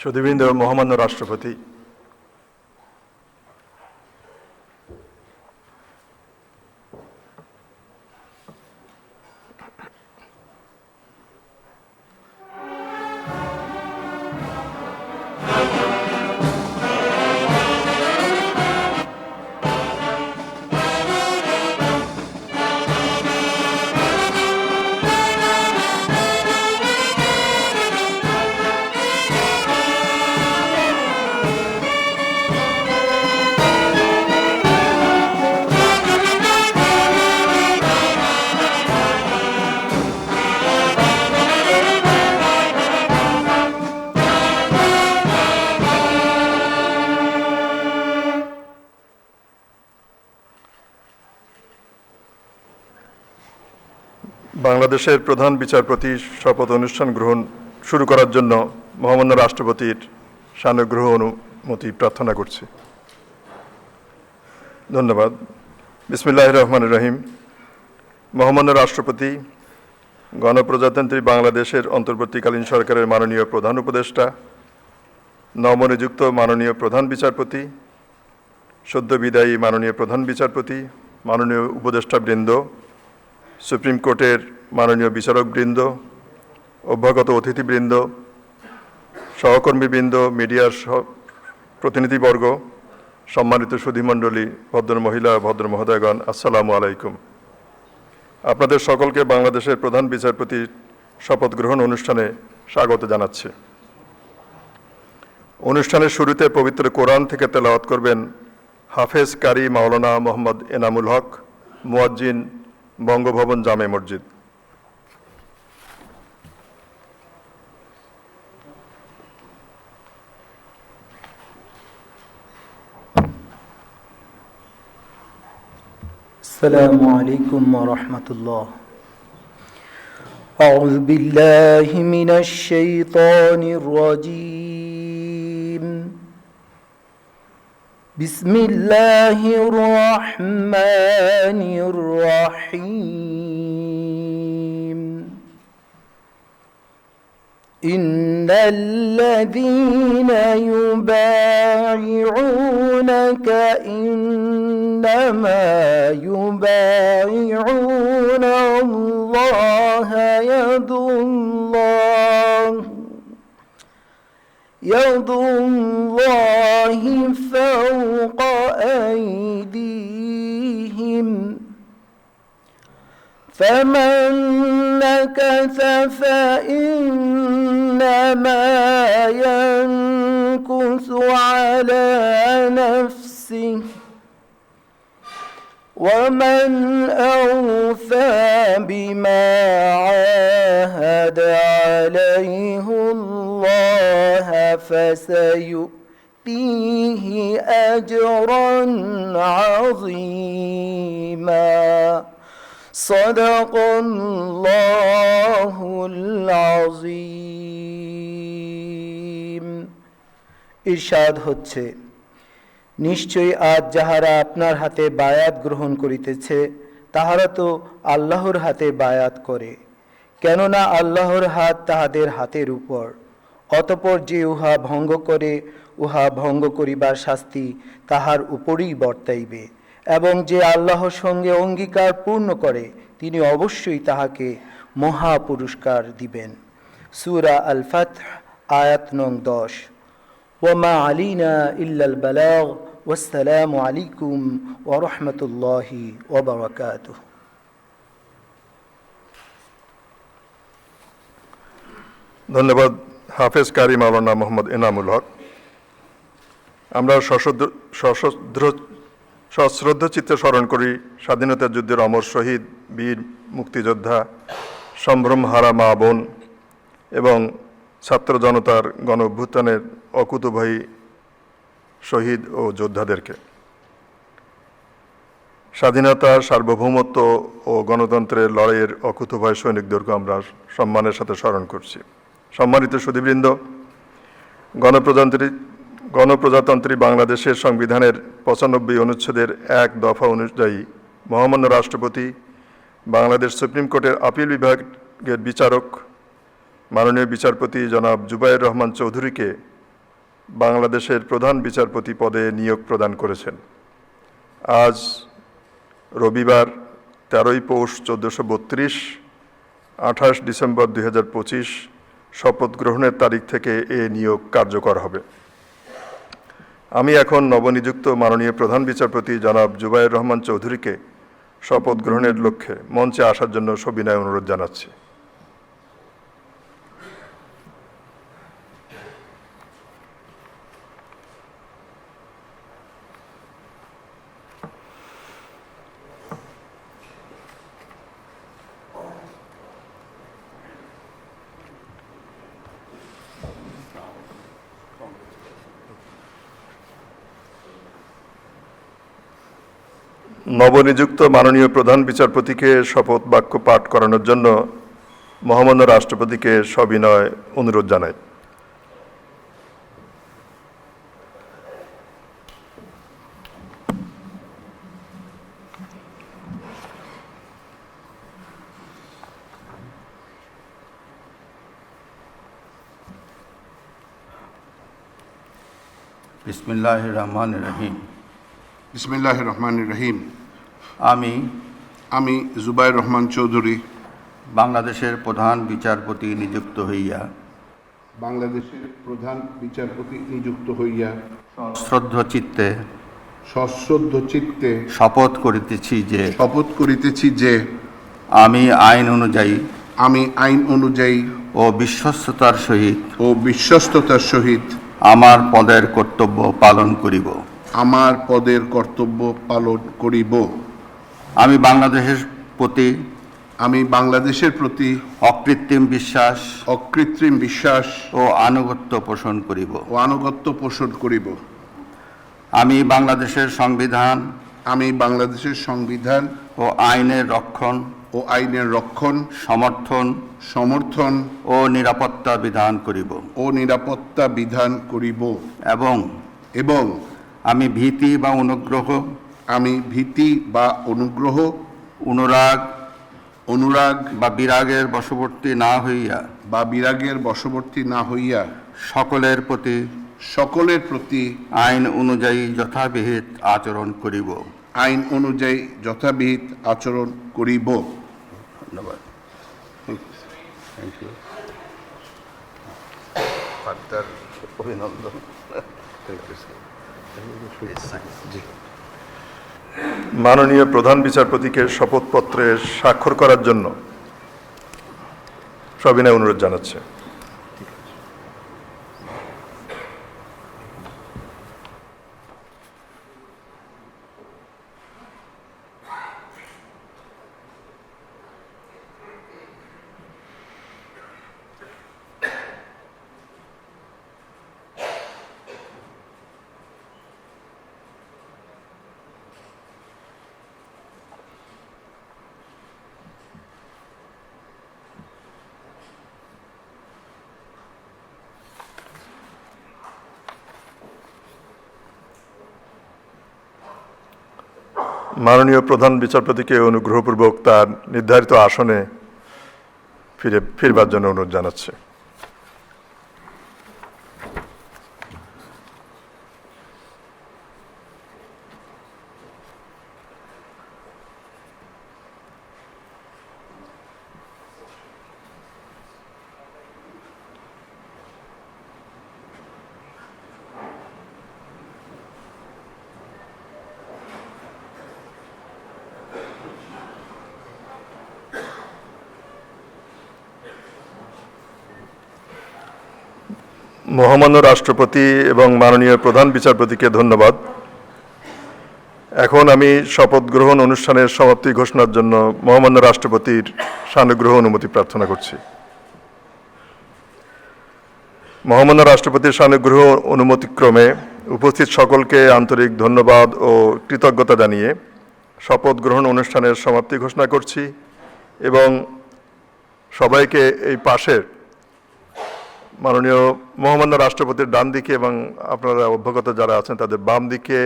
সুধীবৃন্দ, মহামান্য রাষ্ট্রপতি, বাংলাদেশের প্রধান বিচারপতি শপথ অনুষ্ঠান গ্রহণ শুরু করার জন্য মহামান্য রাষ্ট্রপতির সানুগ্রহ অনুমতি প্রার্থনা করছি। ধন্যবাদ। বিসমিল্লাহির রহমানির রহিম। মহামান্য রাষ্ট্রপতি, গণপ্রজাতন্ত্রী বাংলাদেশের অন্তর্বর্তীকালীন সরকারের মাননীয় প্রধান উপদেষ্টা, নবনিযুক্ত মাননীয় প্রধান বিচারপতি, সদ্য বিদায়ী মাননীয় প্রধান বিচারপতি, মাননীয় উপদেষ্টাবৃন্দ, সুপ্রিম কোর্টের মাননীয় বিচারকবৃন্দ, অভ্যাগত অতিথিবৃন্দ, সহকর্মীবৃন্দ, মিডিয়ার প্রতিনিধিবর্গ, সম্মানিত সুধীমণ্ডলী, ভদ্রমহিলা, ভদ্রমহোদয়গণ, আসসালামু আলাইকুম। আপনাদের সকলকে বাংলাদেশের প্রধান বিচারপতির শপথ গ্রহণ অনুষ্ঠানে স্বাগত জানাচ্ছি। অনুষ্ঠানের শুরুতে পবিত্র কোরআন থেকে তেলাওয়াত করবেন হাফেজ কারি মাওলানা মোহাম্মদ এনামুল হক, মুয়াজ্জিন, বঙ্গভবন জামে মসজিদ। السلام عليكم ورحمة الله. أعوذ بالله من الشيطان الرجيم. بسم الله الرحمن الرحيم. إن الذين يبايعونك إنما يبايعون الله يد الله فوق أيديهم فمن نكث فإنما ينكث على نفسه ومن أوفى بما عاهد عليه الله فسيؤتيه أجرا عظيما. صدق الله العظيم. ইরশাদ হচ্ছে, নিশ্চয়ই আজ যাহারা আপনার হাতে বায়াত গ্রহণ করিতেছে তাহারা তো আল্লাহর হাতে বায়াত করে, কেননা আল্লাহর হাত তাহাদের হাতের উপর। অতঃপর যে উহা ভঙ্গ করে, উহা ভঙ্গ করিবার শাস্তি তাহার উপরই বর্তাইবে, এবং যে আল্লাহর সঙ্গে অঙ্গীকার পূর্ণ করে তিনি অবশ্যই তাহাকে মহা পুরস্কার দিবেন। সূরা আল ফাতহ, আয়াত নং 10। ওয়ামা আলিনা ইল্লাল বালাগ। ওয়াসসালামু আলাইকুম ওয়া রাহমাতুল্লাহি ওয়া বারাকাতুহু। ধন্যবাদ হাফেজ কারি মাওলানা মোহাম্মদ এনামুল হক। আমরা সশ্রদ্ধ চিত্তে স্মরণ করি স্বাধীনতা যুদ্ধের অমর শহীদ, বীর মুক্তিযোদ্ধা, সম্ভ্রমহারা মা বোন এবং ছাত্র জনতার গণ অভ্যুত্থানের অকুতোভয়ী শহীদ ও যোদ্ধাদেরকে। স্বাধীনতা, সার্বভৌমত্ব ও গণতন্ত্রের লড়াইয়ের অকুতোভয় সৈনিকদেরকে আমরা সম্মানের সাথে স্মরণ করছি। সম্মানিত সুধীবৃন্দ, গণপ্রজাতন্ত্রী বাংলাদেশের সংবিধানের 95 অনুচ্ছেদের 1 দফা অনুযায়ী মহামান্য রাষ্ট্রপতি বাংলাদেশ সুপ্রিম কোর্টের আপিল বিভাগের বিচারক মাননীয় বিচারপতি জনাব জুবায়ের রহমান চৌধুরীকে বাংলাদেশের প্রধান বিচারপতি পদে নিয়োগ প্রদান করেছেন। আজ রবিবার 13ই পৌষ 1432, 28 ডিসেম্বর 2025 শপথ গ্রহণের তারিখ থেকে এ নিয়োগ কার্যকর হবে। আমি এখন নবনিযুক্ত মাননীয় প্রধান বিচারপতি জনাব জুবায়ের রহমান চৌধুরীকে শপথ গ্রহণের লক্ষ্যে মঞ্চে আসার জন্য সবিনয় অনুরোধ জানাচ্ছি। নবনিযুক্ত মাননীয় প্রধান বিচারপতিকে শপথ বাক্য পাঠ করানোর জন্য মহামান্য রাষ্ট্রপতিকে সবিনয় অনুরোধ জানাই। বিসমিল্লাহির রহমানির রহিম। বিসমিল্লাহির রহমানির রহিম। আমি জুবায়ের রহমান চৌধুরী বাংলাদেশের প্রধান বিচারপতি নিযুক্ত হইয়া বাংলাদেশের প্রধান বিচারপতি নিযুক্ত হইয়া শ্রদ্ধ চিত্তে সশ্রদ্ধ চিত্তে শপথ করিতেছি যে আমি আইন অনুযায়ী ও বিশ্বস্ততার সহিত আমার পদের কর্তব্য পালন করিব। আমি বাংলাদেশের প্রতি অকৃত্রিম বিশ্বাস ও আনুগত্য পোষণ করিব। আমি বাংলাদেশের সংবিধান ও আইনের রক্ষণ সমর্থন ও নিরাপত্তা বিধান করিব এবং আমি ভীতি বা অনুরাগ বা বিরাগের বশবর্তী না হইয়া সকলের প্রতি আইন অনুযায়ী যথাবিহিত আচরণ করিব। ধন্যবাদ। অভিনন্দন। মাননীয় প্রধান বিচারপতিকে শপথপত্রে স্বাক্ষর করার জন্য সবিনয় অনুরোধ জানাচ্ছে। মাননীয় প্রধান বিচারপতিকে অনুগ্রহপূর্বক তার নির্ধারিত আসনে ফিরবার জন্য অনুরোধ জানাচ্ছে। মহামান্য রাষ্ট্রপতি এবং মাননীয় প্রধান বিচারপতিকে ধন্যবাদ। এখন আমি শপথ গ্রহণ অনুষ্ঠানের সমাপ্তি ঘোষণার জন্য মহামান্য রাষ্ট্রপতির সানুগ্রহ অনুমতি প্রার্থনা করছি। মহামান্য রাষ্ট্রপতির সানুগ্রহ অনুমতিক্রমে উপস্থিত সকলকে আন্তরিক ধন্যবাদ ও কৃতজ্ঞতা জানিয়ে শপথ গ্রহণ অনুষ্ঠানের সমাপ্তি ঘোষণা করছি এবং সবাইকে এই পাশের মাননীয় মহামান্য রাষ্ট্রপতির ডান দিকে এবং আপনারা অভ্যাগত যারা আছেন তাদের বাম দিকে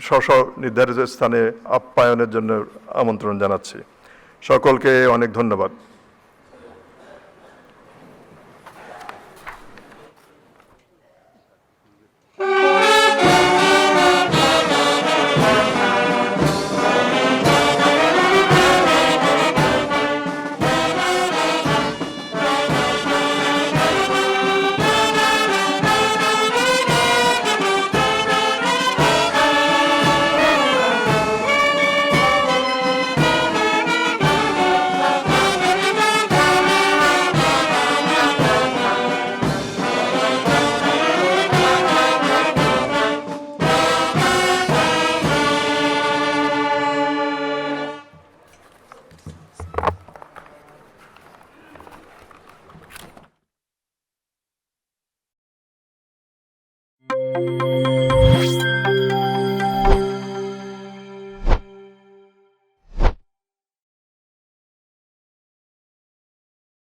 স্ব নির্ধারিত স্থানে আপ্যায়নের জন্য আমন্ত্রণ জানাচ্ছি। সকলকে অনেক ধন্যবাদ।